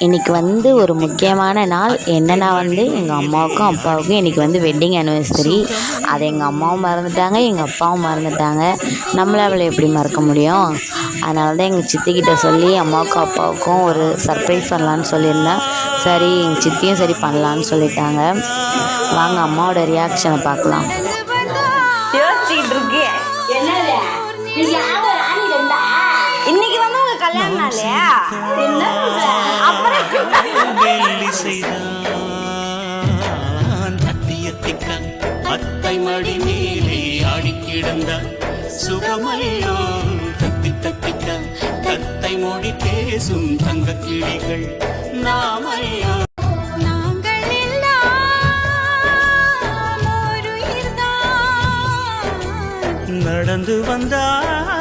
இன்றைக்கி வந்து ஒரு முக்கியமான நாள். என்னென்னா வந்து எங்கள் அம்மாவுக்கும் அப்பாவுக்கும் இன்றைக்கி வந்து வெட்டிங் ஆனிவர்சரி. அதை எங்கள் அம்மாவும் மறந்துட்டாங்க, எங்கள் அப்பாவும் மறந்துட்டாங்க. நம்மளால் எப்படி மறக்க முடியும்? அதனால தான் எங்கள் சித்திக்கிட்ட சொல்லி அம்மாவுக்கும் அப்பாவுக்கும் ஒரு சர்ப்ரைஸ் பண்ணலான்னு சொல்லியிருந்தேன். சரி, எங்கள் சித்தியும் சரி பண்ணலான்னு சொல்லிட்டாங்க. வாங்க அம்மாவோட ரியாக்ஷனை பார்க்கலாம். யோசிச்சுட்டு இருக்கு. இன்னைக்கு வந்து உங்க கல்யாண நாளே. அப்புறம் அத்தை மடி மேலே ஆடி கிடந்தார் சுகமல்லோ தத்தி தத்திக்க தத்தை மொழி பேசும் தங்க கிளிகள் நாமையோ. நடந்து வந்தார்